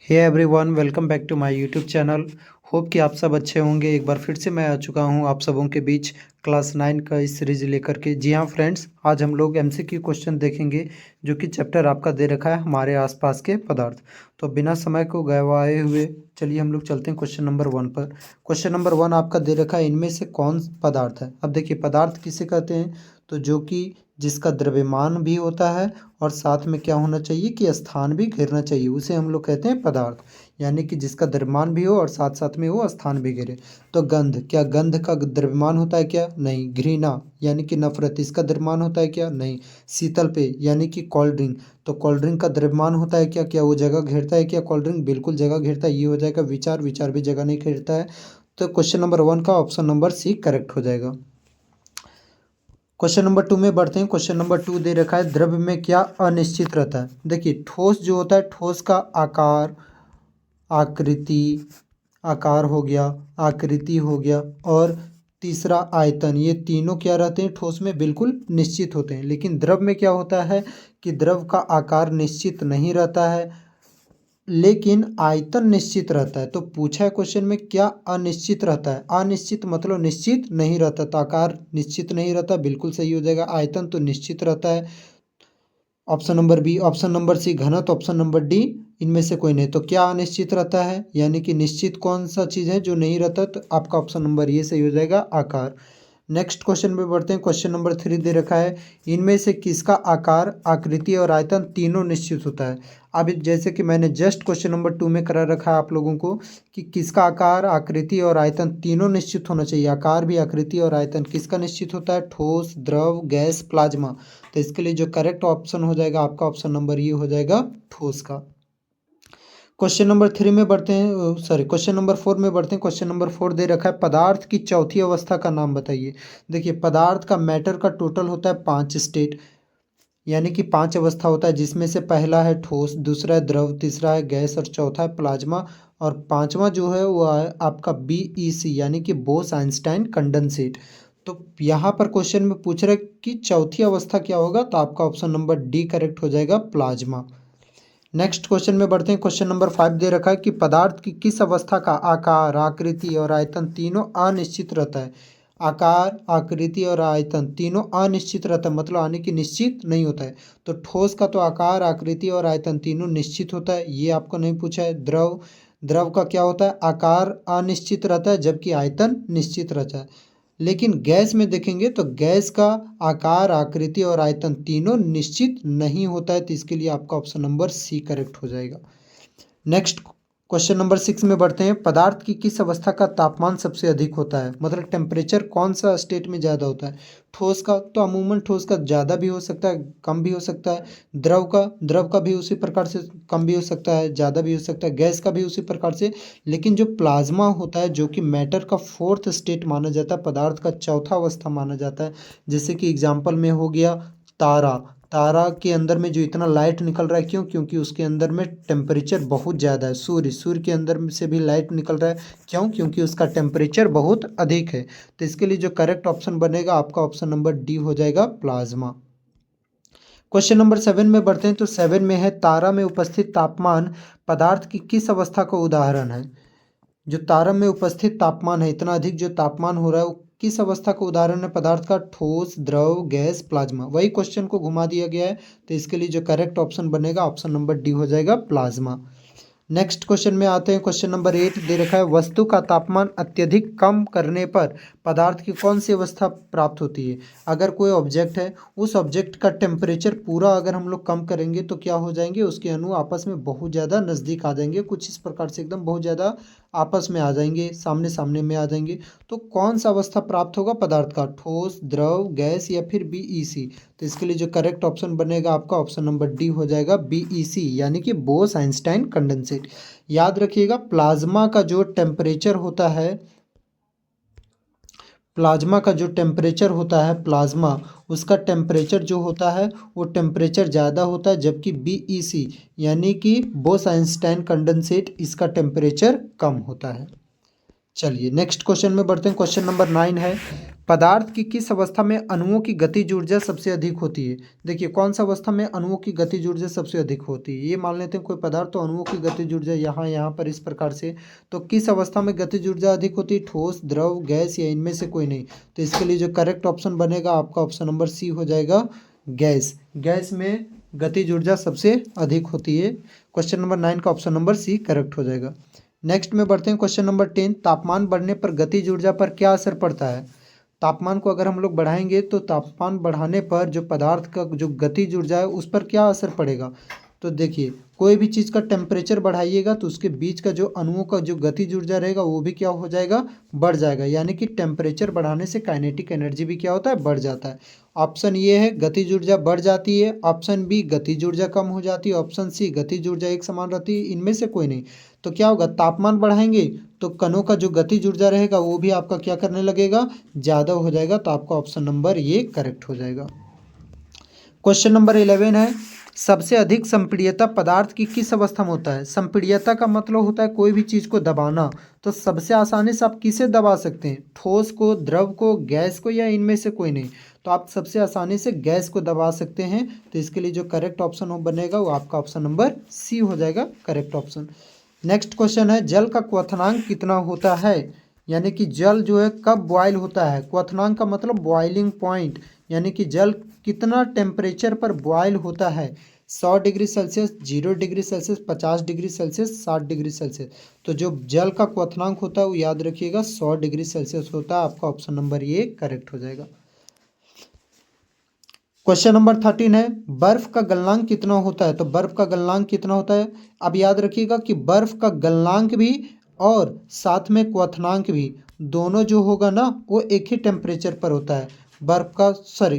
Hey everyone, welcome back to my YouTube channel. Hope कि आप सब अच्छे होंगे। एक बार फिर से मैं आ चुका हूं आप सबों के बीच क्लास 9 का इस सीरीज लेकर के। जी हाँ फ्रेंड्स, आज हम लोग एमसीक्यू क्वेश्चन देखेंगे जो कि चैप्टर आपका दे रखा है हमारे आसपास के पदार्थ। तो बिना समय को गवाए हुए चलिए हम लोग चलते हैं क्वेश्चन नंबर 1 पर। क्वेश्चन नंबर 1 आपका दे रखा है, इनमें से कौन पदार्थ है। अब देखिए, पदार्थ किसे कहते हैं, तो जो कि जिसका द्रव्यमान भी होता है और साथ में क्या होना चाहिए कि स्थान भी घेरना चाहिए, उसे हम लोग कहते हैं पदार्थ। यानी कि जिसका द्रव्यमान भी हो और साथ साथ में वो स्थान भी घेरे। तो गंध, क्या गंध का द्रव्यमान होता है क्या? नहीं। घृणा यानी कि नफरत, इसका द्रव्यमान होता है क्या? नहीं। शीतल पेय यानी कि कोल्ड ड्रिंक, तो कोल्ड ड्रिंक का द्रव्यमान होता है क्या? क्या वो जगह घेरता है क्या? कोल्ड ड्रिंक बिल्कुल जगह घेरता है। ये हो जाएगा विचार, विचार भी जगह नहीं घेरता है। तो क्वेश्चन नंबर 1 का ऑप्शन नंबर सी करेक्ट हो जाएगा। क्वेश्चन नंबर 2 में बढ़ते हैं। क्वेश्चन नंबर 2 दे रखा है, द्रव्य में क्या अनिश्चित रहता है। देखिए, ठोस जो होता है, ठोस का आकार, आकृति, आकार हो गया, आकृति हो गया, और तीसरा आयतन, ये तीनों क्या रहते हैं ठोस में? बिल्कुल निश्चित होते हैं। लेकिन द्रव में क्या होता है कि द्रव का आकार निश्चित नहीं रहता है, लेकिन आयतन निश्चित रहता है। तो पूछा है क्वेश्चन में, क्या अनिश्चित रहता है? अनिश्चित मतलब निश्चित नहीं रहता, तो आकार निश्चित नहीं रहता, बिल्कुल सही हो जाएगा। आयतन तो निश्चित रहता है, option number B. Option number C घनत्व, ऑप्शन नंबर डी इनमें से कोई नहीं। तो क्या अनिश्चित रहता है, यानी कि निश्चित कौन सा चीज़ है जो नहीं रहता? तो आपका ऑप्शन नंबर ये सही हो जाएगा, आकार। नेक्स्ट क्वेश्चन पे बढ़ते हैं। क्वेश्चन नंबर 3 दे रखा है, इनमें से किसका आकार, आकृति और आयतन तीनों निश्चित होता है। अब जैसे कि मैंने जस्ट क्वेश्चन नंबर 2 में करा रखा है आप लोगों को कि किसका आकार, आकृति और आयतन तीनों निश्चित होना चाहिए। आकार भी, आकृति और आयतन किसका निश्चित होता है? ठोस, द्रव, गैस, प्लाज्मा। तो इसके लिए जो करेक्ट ऑप्शन हो जाएगा आपका ऑप्शन नंबर ये हो जाएगा, ठोस का। क्वेश्चन नंबर 3 में बढ़ते हैं, सॉरी क्वेश्चन नंबर 4 में बढ़ते हैं। क्वेश्चन नंबर 4 दे रखा है, पदार्थ की चौथी अवस्था का नाम बताइए। देखिए, पदार्थ का मैटर का टोटल होता है 5 स्टेट, यानी कि 5 अवस्था होता है, जिसमें से पहला है ठोस, दूसरा है द्रव, तीसरा है गैस और चौथा है प्लाज्मा। और पांचवा जो है वो है आपका बीईसी, यानी कि बोस आइंस्टाइन कंडेंसेट। तो यहाँ पर क्वेश्चन में पूछ रहा है कि चौथी अवस्था क्या होगा, तो आपका ऑप्शन नंबर डी करेक्ट हो जाएगा, प्लाज्मा। नेक्स्ट क्वेश्चन में बढ़ते हैं। क्वेश्चन नंबर 5 दे रखा है कि पदार्थ की किस अवस्था का आकार, आकृति और आयतन तीनों अनिश्चित रहता है। आकार, आकृति और आयतन तीनों अनिश्चित रहता है, मतलब आने की निश्चित नहीं होता है। तो ठोस का तो आकार, आकृति और आयतन तीनों निश्चित होता है, ये आपको नहीं पूछा है। द्रव, द्रव का क्या होता है? आकार अनिश्चित रहता है जबकि आयतन निश्चित रहता है। लेकिन गैस में देखेंगे तो गैस का आकार, आकृति और आयतन तीनों निश्चित नहीं होता है। तो इसके लिए आपका ऑप्शन नंबर सी करेक्ट हो जाएगा। नेक्स्ट क्वेश्चन नंबर 6 में बढ़ते हैं। पदार्थ की किस अवस्था का तापमान सबसे अधिक होता है, मतलब टेम्परेचर कौन सा स्टेट में ज़्यादा होता है। ठोस का तो अमूमन ठोस का ज़्यादा भी हो सकता है, कम भी हो सकता है। द्रव का भी उसी प्रकार से कम भी हो सकता है, ज़्यादा भी हो सकता है। गैस का भी उसी प्रकार से। लेकिन जो प्लाज्मा होता है, जो कि मैटर का 4th स्टेट माना जाता है, पदार्थ का चौथा अवस्था माना जाता है। जैसे कि एग्जाम्पल में हो गया तारा। तारा के अंदर में जो इतना लाइट निकल रहा है, क्यों? क्योंकि उसके अंदर में टेम्परेचर बहुत ज़्यादा है। सूर्य के अंदर में से भी लाइट निकल रहा है, क्यों? क्योंकि उसका टेम्परेचर बहुत अधिक है। तो इसके लिए जो करेक्ट ऑप्शन बनेगा आपका ऑप्शन नंबर डी हो जाएगा, प्लाज्मा। क्वेश्चन नंबर 7 में बढ़ते हैं। तो 7 में है, तारा में उपस्थित तापमान पदार्थ की किस अवस्था का उदाहरण है। जो तारा में उपस्थित तापमान है, इतना अधिक जो तापमान हो रहा है, वो किस अवस्था का उदाहरण है पदार्थ का? ठोस, द्रव, गैस, प्लाज्मा। वही क्वेश्चन को घुमा दिया गया है। तो इसके लिए जो करेक्ट ऑप्शन बनेगा ऑप्शन नंबर डी हो जाएगा, प्लाज्मा। नेक्स्ट क्वेश्चन में आते हैं। क्वेश्चन नंबर 8 दे रखा है, वस्तु का तापमान अत्यधिक कम करने पर पदार्थ की कौन सी अवस्था प्राप्त होती है। अगर कोई ऑब्जेक्ट है, उस ऑब्जेक्ट का टेम्परेचर पूरा अगर हम लोग कम करेंगे तो क्या हो जाएंगे, उसके अणु आपस में बहुत ज़्यादा नज़दीक आ जाएंगे, कुछ इस प्रकार से एकदम बहुत ज़्यादा आपस में आ जाएंगे, सामने सामने में आ जाएंगे। तो कौन सा अवस्था प्राप्त होगा पदार्थ का? ठोस, द्रव, गैस या फिर बीईसी। तो इसके लिए जो करेक्ट ऑप्शन बनेगा आपका ऑप्शन नंबर डी हो जाएगा, बीईसी, यानी कि बोस आइंस्टाइन कंडेंसेट। याद रखिएगा, प्लाज्मा का जो टेम्परेचर होता है, प्लाज्मा का जो टेम्परेचर होता है, प्लाज्मा उसका टेम्परेचर जो होता है वो टेम्परेचर ज़्यादा होता है, जबकि बीईसी यानी कि बोस आइंस्टाइन कंडेंसेट, इसका टेम्परेचर कम होता है। चलिए नेक्स्ट क्वेश्चन में बढ़ते हैं। क्वेश्चन नंबर 9 है, पदार्थ की किस अवस्था में अणुओं की गतिज ऊर्जा सबसे अधिक होती है। देखिए कौन सा अवस्था में अणुओं की गतिज ऊर्जा सबसे अधिक होती है। ये मान लेते हैं कोई पदार्थ, तो अणुओं की गतिज ऊर्जा यहाँ पर इस प्रकार से, तो किस अवस्था में गतिज ऊर्जा अधिक होती है, ठोस, द्रव, गैस या इनमें से कोई नहीं। तो इसके लिए जो करेक्ट ऑप्शन बनेगा आपका ऑप्शन नंबर सी हो जाएगा, गैस। गैस में गतिज ऊर्जा सबसे अधिक होती है। क्वेश्चन नंबर 9 का ऑप्शन नंबर सी करेक्ट हो जाएगा। नेक्स्ट में बढ़ते हैं। क्वेश्चन नंबर 10, तापमान बढ़ने पर गतिज ऊर्जा पर क्या असर पड़ता है। तापमान को अगर हम लोग बढ़ाएंगे तो तापमान बढ़ाने पर जो पदार्थ का जो गतिज ऊर्जा है उस पर क्या असर पड़ेगा। तो देखिए कोई भी चीज़ का टेम्परेचर बढ़ाइएगा तो उसके बीच का जो अणुओं का जो गतिज ऊर्जा रहेगा वो भी क्या हो जाएगा, बढ़ जाएगा। यानी कि टेम्परेचर बढ़ाने से काइनेटिक एनर्जी भी क्या होता है, बढ़ जाता है। ऑप्शन ये है गतिज ऊर्जा बढ़ जाती है, ऑप्शन बी गतिज ऊर्जा कम हो जाती है, ऑप्शन सी गतिज ऊर्जा एक समान रहती है। इनमें से कोई नहीं। तो क्या होगा, तापमान बढ़ाएंगे तो कणों का जो गतिज ऊर्जा रहेगा वो भी आपका क्या करने लगेगा, ज़्यादा हो जाएगा। तो आपका ऑप्शन नंबर ये करेक्ट हो जाएगा। क्वेश्चन नंबर 11 है, सबसे अधिक संपीड्यता पदार्थ की किस अवस्था में होता है। संपीड्यता का मतलब होता है कोई भी चीज़ को दबाना। तो सबसे आसानी से आप किसे दबा सकते हैं, ठोस को, द्रव को, गैस को, या इनमें से कोई नहीं। तो आप सबसे आसानी से गैस को दबा सकते हैं। तो इसके लिए जो करेक्ट ऑप्शन बनेगा वो आपका ऑप्शन नंबर सी हो जाएगा, करेक्ट ऑप्शन। नेक्स्ट क्वेश्चन है, जल का क्वथनांक कितना होता है। यानी कि जल जो है कब बॉयल होता है। क्वथनांक का मतलब बॉइलिंग पॉइंट, यानी कि जल कितना टेम्परेचर पर बॉयल होता है। 100 degree Celsius, 0 degree Celsius, 50 degree Celsius, 60 degree Celsius. तो जो जल का क्वथनांक होता है वो याद रखिएगा 100 डिग्री सेल्सियस होता है। आपका ऑप्शन नंबर ये करेक्ट हो जाएगा। क्वेश्चन नंबर 13 है, बर्फ का गलनांक कितना होता है। तो बर्फ का गलनांक कितना होता है। अब याद रखिएगा कि बर्फ का गलनांक भी और साथ में क्वथनांक भी, दोनों जो होगा ना वो एक ही टेम्परेचर पर होता है। बर्फ का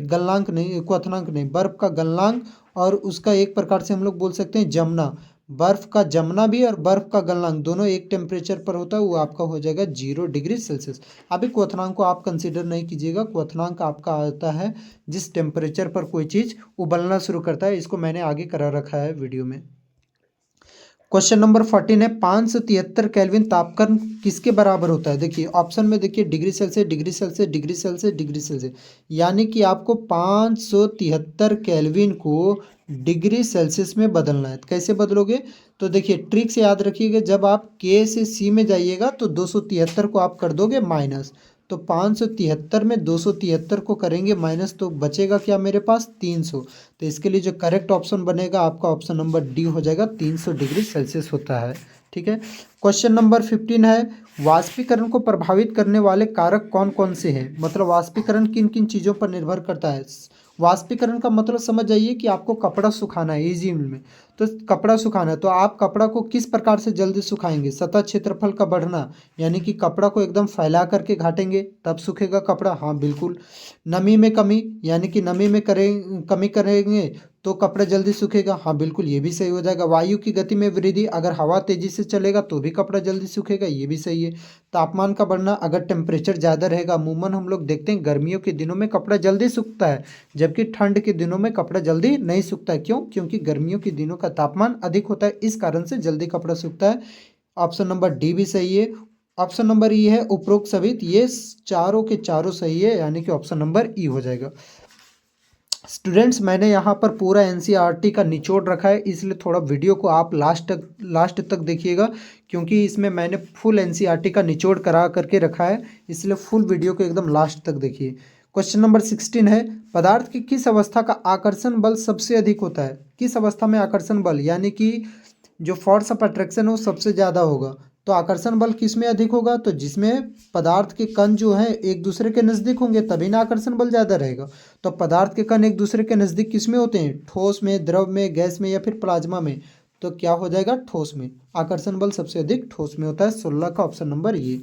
गलनांक नहीं, क्वथनांक नहीं, बर्फ का गलनांक और उसका एक प्रकार से हम लोग बोल सकते हैं जमना। बर्फ का जमना भी और बर्फ का गलनांक दोनों एक टेम्परेचर पर होता है, वो आपका हो जाएगा 0 डिग्री सेल्सियस। अभी क्वथनांक को आप कंसीडर नहीं कीजिएगा। क्वथनांक आपका आता है जिस टेम्परेचर पर कोई चीज़ उबलना शुरू करता है। इसको मैंने आगे करा रखा है वीडियो में। क्वेश्चन नंबर 14 है, 573 केल्विन तापक्रम किसके बराबर होता है। देखिए ऑप्शन में देखिए degree Celsius, degree Celsius, degree Celsius, degree Celsius. यानी कि आपको 573 केल्विन को डिग्री सेल्सियस में बदलना है। कैसे बदलोगे, तो देखिए ट्रिक से याद रखिएगा, जब आप के से सी में जाइएगा तो 273 को आप कर दोगे माइनस। तो 573 में 273 को करेंगे माइनस तो बचेगा क्या मेरे पास, 300। तो इसके लिए जो करेक्ट ऑप्शन बनेगा आपका ऑप्शन नंबर डी हो जाएगा, 300 डिग्री सेल्सियस होता है। ठीक है। क्वेश्चन नंबर 15 है, वाष्पीकरण को प्रभावित करने वाले कारक कौन कौन से हैं। मतलब वाष्पीकरण किन किन चीज़ों पर निर्भर करता है। वाष्पीकरण का मतलब समझ जाइए कि आपको कपड़ा सुखाना है इजी में, तो कपड़ा सुखाना है तो आप कपड़ा को किस प्रकार से जल्दी सुखाएंगे। सतह क्षेत्रफल का बढ़ना, यानी कि कपड़ा को एकदम फैला करके घाटेंगे तब सूखेगा कपड़ा, हाँ बिल्कुल। नमी में कमी, यानी कि नमी में कमी करेंगे तो कपड़ा जल्दी सूखेगा, हाँ बिल्कुल ये भी सही हो जाएगा। वायु की गति में वृद्धि, अगर हवा तेजी से चलेगा तो भी कपड़ा जल्दी सूखेगा, ये भी सही है। तापमान का बढ़ना, अगर टेम्परेचर ज़्यादा रहेगा, अमूमन हम लोग देखते हैं गर्मियों के दिनों में कपड़ा जल्दी सूखता है, जबकि ठंड के दिनों में कपड़ा जल्दी नहीं सूखता है। क्यों, क्योंकि गर्मियों के दिनों का तापमान अधिक होता है, इस कारण से जल्दी कपड़ा सूखता है। ऑप्शन नंबर डी भी सही है। ऑप्शन नंबर ई है उपरोक्त सभी, ये चारों के चारों सही है, यानी कि ऑप्शन नंबर ई हो जाएगा। स्टूडेंट्स मैंने यहाँ पर पूरा एनसीईआरटी का निचोड़ रखा है, इसलिए थोड़ा वीडियो को आप लास्ट तक देखिएगा, क्योंकि इसमें मैंने फुल एनसीईआरटी का निचोड़ करा करके रखा है, इसलिए फुल वीडियो को एकदम लास्ट तक देखिए। क्वेश्चन नंबर 16 है, पदार्थ की किस अवस्था का आकर्षण बल सबसे अधिक होता है। किस अवस्था में आकर्षण बल, यानी कि जो फोर्स ऑफ अट्रैक्शन है वो सबसे ज़्यादा होगा। तो आकर्षण बल किस में अधिक होगा, तो जिसमें पदार्थ के कण जो हैं एक दूसरे के नज़दीक होंगे तभी ना आकर्षण बल ज़्यादा रहेगा। तो पदार्थ के कण एक दूसरे के नज़दीक किस में होते हैं, ठोस में, द्रव में, गैस में या फिर प्लाज्मा में। तो क्या हो जाएगा, ठोस में। आकर्षण बल सबसे अधिक ठोस में होता है। 16 का ऑप्शन नंबर ये।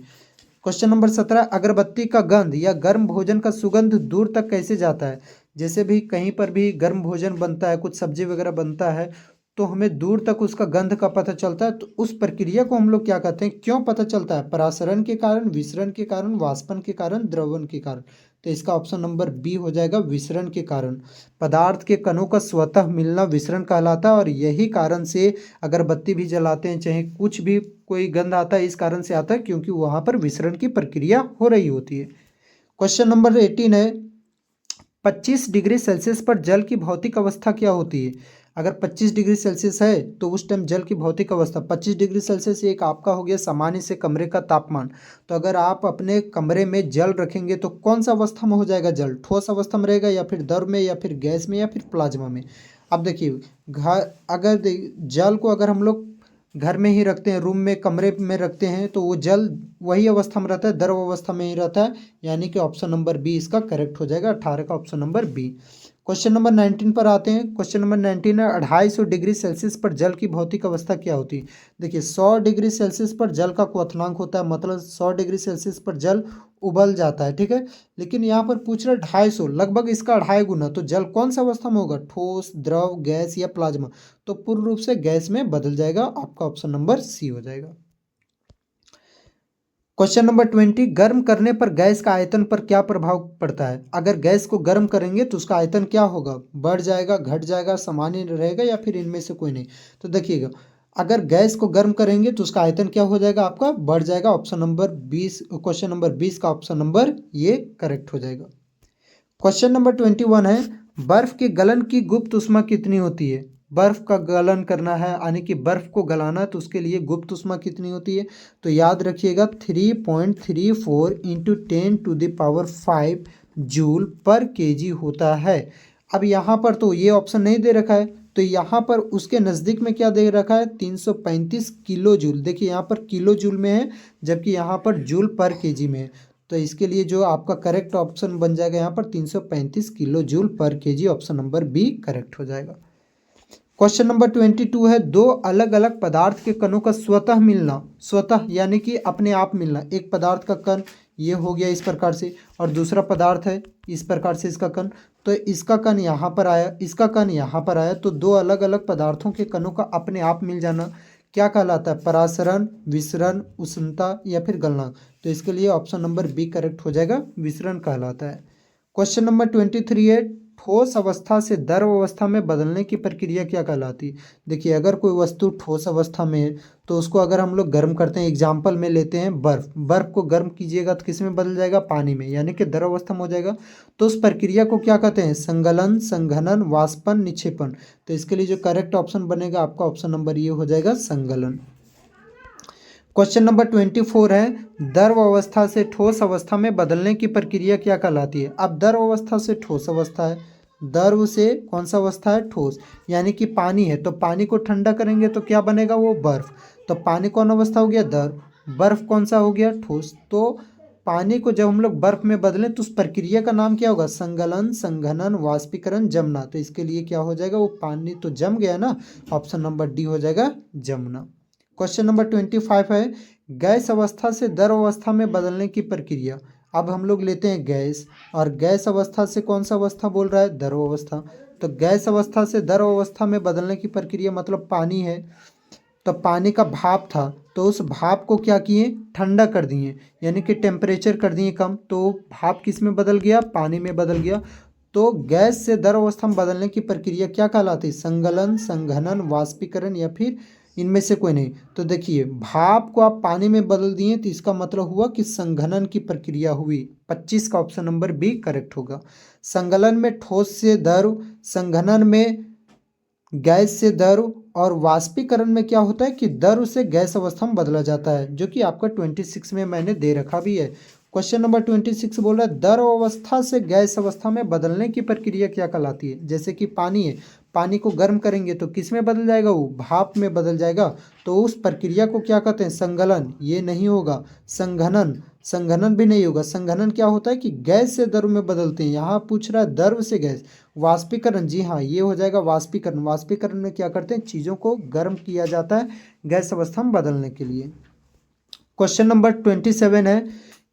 क्वेश्चन नंबर 17, अगरबत्ती का गंध या गर्म भोजन का सुगंध दूर तक कैसे जाता है। जैसे भी कहीं पर भी गर्म भोजन बनता है, कुछ सब्जी वगैरह बनता है, तो हमें दूर तक उसका गंध का पता चलता है। तो उस प्रक्रिया को हम लोग क्या कहते हैं, क्यों पता चलता है? परासरण के कारण, विसरण के कारण, वाष्पन के कारण, द्रवण के कारण। तो इसका ऑप्शन नंबर बी हो जाएगा, विसरण के कारण। पदार्थ के कणों का स्वतः मिलना विसरण कहलाता है, और यही कारण से अगरबत्ती भी जलाते हैं, चाहे कुछ भी कोई गंध आता है, इस कारण से आता है क्योंकि वहां पर विसरण की प्रक्रिया हो रही होती है। क्वेश्चन नंबर 18 है, 25 डिग्री सेल्सियस पर जल की भौतिक अवस्था क्या होती है? अगर 25 डिग्री सेल्सियस है तो उस टाइम जल की भौतिक अवस्था, 25 डिग्री सेल्सियस एक आपका हो गया सामान्य से कमरे का तापमान। तो अगर आप अपने कमरे में जल रखेंगे तो कौन सा अवस्था में हो जाएगा जल? ठोस अवस्था में रहेगा, या फिर द्रव में, या फिर गैस में, या फिर प्लाज्मा में? अब देखिए, जल को अगर हम लोग घर में ही रखते हैं, रूम में, कमरे में रखते हैं, तो वो जल वही अवस्था में रहता है, द्रव अवस्था में ही रहता है। यानी कि ऑप्शन नंबर बी इसका करेक्ट हो जाएगा, 18 का option number B. Question number 19 पर आते हैं। क्वेश्चन नंबर 19 है, 250 डिग्री सेल्सियस पर जल की भौतिक अवस्था क्या होती है? देखिए, 100 डिग्री सेल्सियस पर जल का क्वथनांक होता है, मतलब 100 डिग्री सेल्सियस पर जल उबल जाता है, ठीक है। लेकिन यहाँ पर पूछ रहा है 250, लगभग इसका 2.5 गुना। तो जल कौन सा अवस्था में होगा? ठोस, द्रव, गैस या प्लाज्मा? तो पूर्ण रूप से गैस में बदल जाएगा, आपका ऑप्शन नंबर सी हो जाएगा। क्वेश्चन नंबर 20, गर्म करने पर गैस का आयतन पर क्या प्रभाव पड़ता है? अगर गैस को गर्म करेंगे तो उसका आयतन क्या होगा? बढ़ जाएगा, घट जाएगा, सामान्य रहेगा, या फिर इनमें से कोई नहीं? तो देखिएगा, अगर गैस को गर्म करेंगे तो उसका आयतन क्या हो जाएगा? आपका बढ़ जाएगा। ऑप्शन नंबर 20, क्वेश्चन नंबर 20 का ऑप्शन नंबर ये करेक्ट हो जाएगा। क्वेश्चन नंबर 21 है, बर्फ के गलन की गुप्त ऊष्मा कितनी होती है? बर्फ का गलन करना है, यानी कि बर्फ को गलाना है, तो उसके लिए गुप्त ऊष्मा कितनी होती है? तो याद रखिएगा, 3.34 इंटू 10⁵ जूल पर केजी होता है। अब यहाँ पर तो ये ऑप्शन नहीं दे रखा है, तो यहाँ पर उसके नज़दीक में क्या दे रखा है? 335 किलो जूल। देखिए, यहाँ पर किलो जूल में है, जबकि यहाँ पर जूल पर केजी में है। तो इसके लिए जो आपका करेक्ट ऑप्शन बन जाएगा यहाँ पर 335 kilo joule per KG, option number B correct हो जाएगा। क्वेश्चन नंबर 22 है, दो अलग अलग पदार्थ के कणों का स्वतः मिलना, स्वतः यानी कि अपने आप मिलना। एक पदार्थ का कण ये हो गया इस प्रकार से, और दूसरा पदार्थ है इस प्रकार से इसका कण। तो इसका कण यहाँ पर आया, इसका कण यहाँ पर आया, तो दो अलग अलग पदार्थों के कणों का अपने आप मिल जाना क्या कहलाता है? परासरण, विसरण, उष्णता, या फिर गलनांक? तो इसके लिए ऑप्शन नंबर बी करेक्ट हो जाएगा, विसरण कहलाता है। क्वेश्चन नंबर 23 है, ठोस अवस्था से द्रव अवस्था में बदलने की प्रक्रिया क्या कहलाती है? देखिए, अगर कोई वस्तु ठोस अवस्था में है तो उसको अगर हम लोग गर्म करते हैं, एग्जाम्पल में लेते हैं बर्फ, बर्फ को गर्म कीजिएगा तो किस में बदल जाएगा? पानी में, यानी कि द्रव अवस्था में हो जाएगा। तो उस प्रक्रिया को क्या कहते हैं? संगलन, संघनन, वाष्पन, निक्षेपण? तो इसके लिए जो करेक्ट ऑप्शन बनेगा आपका ऑप्शन नंबर ये हो जाएगा, संगलन। क्वेश्चन नंबर 24 है, द्रव अवस्था से ठोस अवस्था में बदलने की प्रक्रिया क्या कहलाती है? अब द्रव अवस्था से ठोस अवस्था है, द्रव से कौन सा अवस्था है? ठोस, यानी कि पानी है, तो पानी को ठंडा करेंगे तो क्या बनेगा? वो बर्फ। तो पानी कौन अवस्था हो गया? द्रव। बर्फ कौन सा हो गया? ठोस। तो पानी को जब हम लोग बर्फ में बदलें तो उस प्रक्रिया का नाम क्या होगा? संगलन, संघनन, वाष्पीकरण, जमना। तो इसके लिए क्या हो जाएगा? वो पानी तो जम गया ना, ऑप्शन नंबर डी हो जाएगा, जमना। क्वेश्चन नंबर 25 है, गैस अवस्था से द्रव अवस्था में बदलने की प्रक्रिया। अब हम लोग लेते हैं गैस, और गैस अवस्था से कौन सा अवस्था बोल रहा है? द्रव अवस्था। तो गैस अवस्था से द्रव अवस्था में बदलने की प्रक्रिया मतलब पानी है, तो पानी का भाप था, तो उस भाप को क्या किए? ठंडा कर दिए, यानी कि टेम्परेचर कर दिए कम, तो भाप किस में बदल गया? पानी में बदल गया। तो गैस से द्रव अवस्था में बदलने की प्रक्रिया क्या कहलाती है? संगलन, संघनन, वाष्पीकरण, या फिर इनमें से कोई नहीं? तो देखिए, भाप को आप पानी में बदल दिए तो इसका मतलब हुआ कि संघनन की प्रक्रिया हुई। 25 का ऑप्शन नंबर बी करेक्ट होगा। संगलन में ठोस से द्रव, संघनन में गैस से द्रव, और वाष्पीकरण में क्या होता है कि द्रव से गैस अवस्था में बदला जाता है, जो कि आपका 26 में मैंने दे रखा भी है। क्वेश्चन नंबर 26 बोल रहा है, द्रव अवस्था से गैस अवस्था में बदलने की प्रक्रिया क्या कहलाती है? जैसे कि पानी है, पानी को गर्म करेंगे तो किस में बदल जाएगा? वो भाप में बदल जाएगा। तो उस प्रक्रिया को क्या कहते हैं? संगलन। ये नहीं होगा। संघनन, संघनन भी नहीं होगा। संघनन क्या होता है कि गैस से द्रव में बदलते हैं, यहाँ पूछ रहा है द्रव से गैस। वाष्पीकरण, जी हाँ, ये हो जाएगा वाष्पीकरण। वाष्पीकरण में क्या करते हैं? चीज़ों को गर्म किया जाता है गैस अवस्था में बदलने के लिए। क्वेश्चन नंबर 27 है,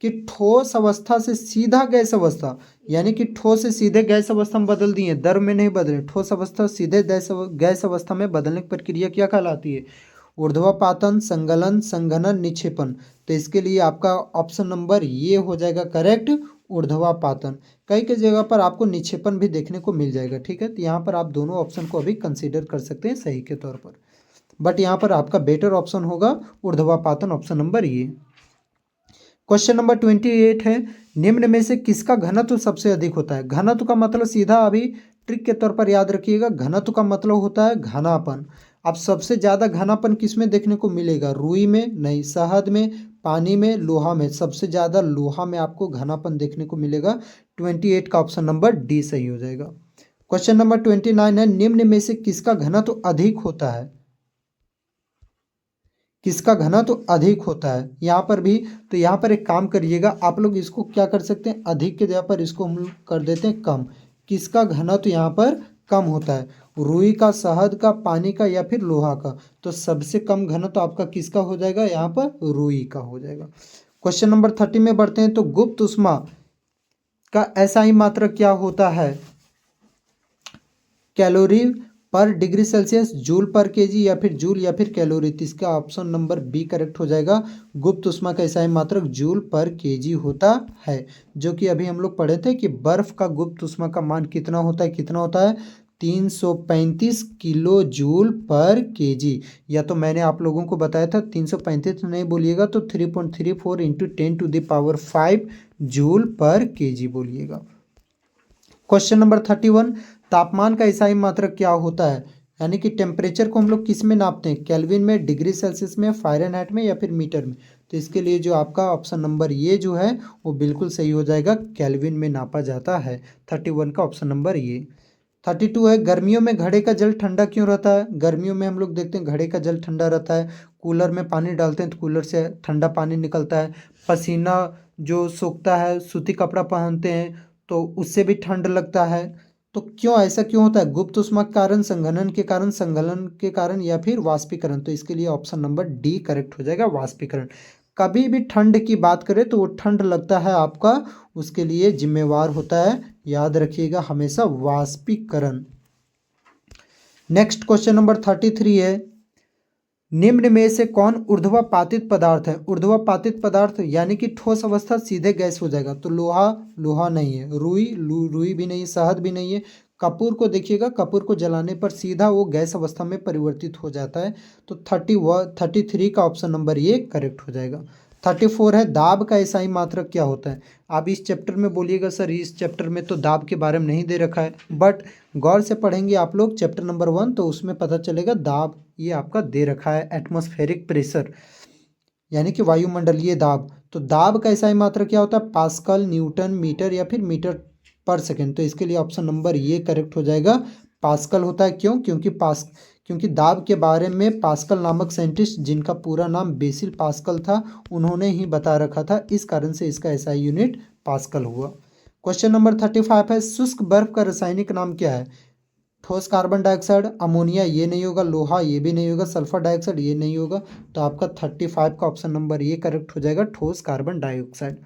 कि ठोस अवस्था से सीधा गैस अवस्था, यानी कि ठोस से सीधे गैस अवस्था में बदल दिए, द्रव में नहीं बदले, ठोस अवस्था से सीधे गैस अवस्था में बदलने की प्रक्रिया क्या कहलाती है? ऊर्ध्वापातन, संगलन, संघनन, निक्षेपण। तो इसके लिए आपका ऑप्शन नंबर ये हो जाएगा करेक्ट, ऊर्ध्वापातन। कई कई जगह पर आपको निक्षेपण भी देखने को मिल जाएगा, ठीक है। तो यहाँ पर आप दोनों ऑप्शन को अभी कंसीडर कर सकते हैं सही के तौर पर, बट यहाँ पर आपका बेटर ऑप्शन होगा ऊर्ध्वापातन, ऑप्शन नंबर ये। क्वेश्चन नंबर 28 है, निम्न में से किसका घनत्व सबसे अधिक होता है? घनत्व का मतलब सीधा अभी ट्रिक के तौर पर याद रखिएगा, घनत्व का मतलब होता है घनापन। अब सबसे ज़्यादा घनापन किस में देखने को मिलेगा? रुई में नहीं, शहद में, पानी में, लोहा में। सबसे ज़्यादा लोहा में आपको घनापन देखने को मिलेगा। 28 का ऑप्शन नंबर डी सही हो जाएगा। क्वेश्चन नंबर 29 है, निम्न में से किसका घनत्व अधिक होता है? किसका घनत्व अधिक होता है यहाँ पर भी? तो यहाँ पर एक काम करिएगा आप लोग, इसको क्या कर सकते हैं, अधिक के जगह पर इसको हम लोग कर देते हैं कम। किसका घनत्व यहाँ पर कम होता है? रुई का, शहद का, पानी का या फिर लोहा का? तो सबसे कम घनत्व आपका किसका हो जाएगा? यहाँ पर रुई का हो जाएगा। क्वेश्चन नंबर 30 में बढ़ते हैं। तो गुप्त ऊष्मा का SI मात्रक क्या होता है? कैलोरी पर degree Celsius, joule per KG या फिर जूल या फिर कैलोरी? तो इसका ऑप्शन नंबर बी करेक्ट हो जाएगा। गुप्त ऊष्मा का SI मात्रक जूल पर केजी होता है, जो कि अभी हम लोग पढ़े थे कि बर्फ का गुप्त ऊष्मा का मान कितना होता है? कितना होता है? 335 किलो जूल पर केजी। या तो मैंने आप लोगों को बताया था 335 नहीं बोलिएगा तो 3.34 इंटू 10⁵ जूल पर केजी बोलिएगा। क्वेश्चन नंबर 31, तापमान का SI मात्रक क्या होता है? यानी कि टेम्परेचर को हम लोग किस में नापते हैं? केल्विन में, डिग्री सेल्सियस में, फ़ारेनहाइट में या फिर मीटर में? तो इसके लिए जो आपका ऑप्शन नंबर ये जो है वो बिल्कुल सही हो जाएगा, केल्विन में नापा जाता है। 31 का ऑप्शन नंबर ये। 32 है, गर्मियों में घड़े का जल ठंडा क्यों रहता है? गर्मियों में हम लोग देखते हैं घड़े का जल ठंडा रहता है, कूलर में पानी डालते हैं तो कूलर से ठंडा पानी निकलता है, पसीना जो सूखता है, सूती कपड़ा पहनते हैं तो उससे भी ठंड लगता है। तो क्यों ऐसा क्यों होता है? गुप्त ऊष्मा के कारण, संघनन के कारण, संगलन के कारण या फिर वाष्पीकरण? तो इसके लिए ऑप्शन नंबर डी करेक्ट हो जाएगा, वाष्पीकरण। कभी भी ठंड की बात करें तो वो ठंड लगता है आपका, उसके लिए जिम्मेवार होता है, याद रखिएगा हमेशा, वाष्पीकरण। नेक्स्ट क्वेश्चन नंबर 33 है, निम्न में से कौन ऊर्ध्वापातित पदार्थ है? ऊर्ध्वापातित पदार्थ यानी कि ठोस अवस्था सीधे गैस हो जाएगा। तो लोहा नहीं है, रुई भी नहीं है, शहद भी नहीं है। कपूर को देखिएगा, कपूर को जलाने पर सीधा वो गैस अवस्था में परिवर्तित हो जाता है। तो 33 का ऑप्शन नंबर ये करेक्ट हो जाएगा। 34 है, दाब का SI मात्रक क्या होता है? आप इस चैप्टर में बोलिएगा सर इस चैप्टर में तो दाब के बारे में नहीं दे रखा है, बट गौर से पढ़ेंगे आप लोग चैप्टर नंबर 1 तो उसमें पता चलेगा दाब ये आपका दे रखा है, एटमॉस्फेरिक प्रेशर यानी कि वायुमंडलीय दाब। तो दाब का SI मात्रक क्या होता है? पास्कल, न्यूटन, मीटर या फिर मीटर पर सेकेंड? तो इसके लिए ऑप्शन नंबर ये करेक्ट हो जाएगा, पास्कल होता है। क्यों? क्योंकि दाब के बारे में पास्कल नामक साइंटिस्ट, जिनका पूरा नाम बेसिल पास्कल था, उन्होंने ही बता रखा था, इस कारण से इसका SI यूनिट पास्कल हुआ। क्वेश्चन नंबर 35 है, शुष्क बर्फ का रासायनिक नाम क्या है? ठोस कार्बन डाइऑक्साइड, अमोनिया ये नहीं होगा, लोहा ये भी नहीं होगा, सल्फर डाइऑक्साइड ये नहीं होगा। तो आपका 35 का ऑप्शन नंबर ये करेक्ट हो जाएगा, ठोस कार्बन डाइऑक्साइड।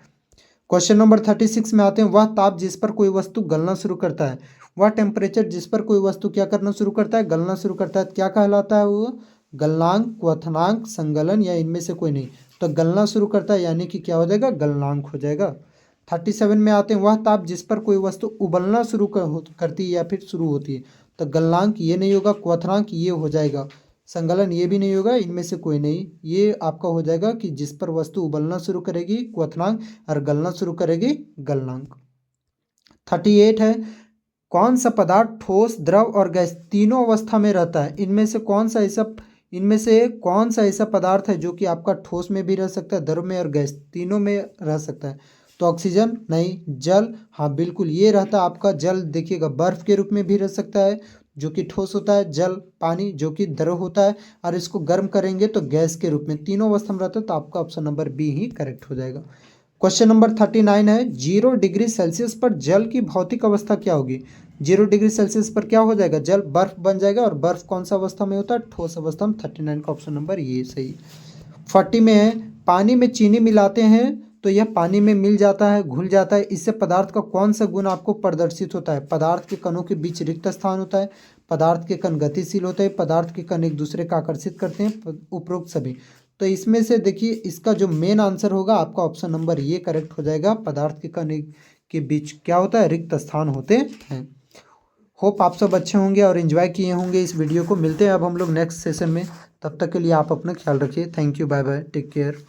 क्वेश्चन नंबर 36 में आते हैं, वह ताप जिस पर कोई वस्तु गलना शुरू करता है, वह टेम्परेचर जिस पर कोई वस्तु क्या करना शुरू करता है? गलना शुरू करता है, क्या कहलाता है वो? गलनांक, क्वथनांक, संगलन या इनमें से कोई नहीं? तो गलना शुरू करता है यानी कि क्या हो जाएगा? गलनांक हो जाएगा। 37 में आते हैं, वह ताप जिस पर कोई वस्तु उबलना शुरू करती है या फिर शुरू होती है। तो गलनांक ये नहीं होगा, क्वथनांक ये हो जाएगा, संगलन ये भी नहीं होगा, इनमें से कोई नहीं। ये आपका हो जाएगा कि जिस पर वस्तु उबलना शुरू करेगी क्वथनांक, और गलना शुरू करेगी गलनांक। 38 है, कौन सा पदार्थ ठोस, द्रव और गैस तीनों अवस्था में रहता है? इनमें से कौन सा ऐसा पदार्थ है जो कि आपका ठोस में भी रह सकता है, द्रव में और गैस तीनों में रह सकता है? तो ऑक्सीजन नहीं, जल हाँ बिल्कुल ये रहता है आपका, जल देखिएगा बर्फ के रूप में भी रह सकता है जो कि ठोस होता है, जल पानी जो कि द्रव होता है, और इसको गर्म करेंगे तो गैस के रूप में, तीनों अवस्था में रहता है। तो आपका ऑप्शन नंबर बी ही करेक्ट हो जाएगा। क्वेश्चन नंबर 39 है, 0 डिग्री सेल्सियस पर जल की भौतिक अवस्था क्या होगी? 0 डिग्री सेल्सियस पर क्या हो जाएगा? जल बर्फ बन जाएगा, और बर्फ कौन सा अवस्था में होता है? ठोस अवस्था में। 39 का ऑप्शन नंबर ये सही। 40 में है, पानी में चीनी मिलाते हैं तो यह पानी में मिल जाता है, घुल जाता है। इससे पदार्थ का कौन सा गुण आपको प्रदर्शित होता है? पदार्थ के कणों के बीच रिक्त स्थान होता है, पदार्थ के कण गतिशील होते हैं, पदार्थ के कण एक दूसरे का आकर्षित करते हैं, उपरोक्त सभी। तो इसमें से देखिए इसका जो मेन आंसर होगा आपका ऑप्शन नंबर ये करेक्ट हो जाएगा। पदार्थ के कण के बीच क्या होता है? रिक्त स्थान होते हैं। होप आप सब अच्छे होंगे और एंजॉय किए होंगे इस वीडियो को। मिलते हैं अब हम लोग नेक्स्ट सेशन में, तब तक के लिए आप अपना ख्याल रखिए। Thank you, bye bye, take care.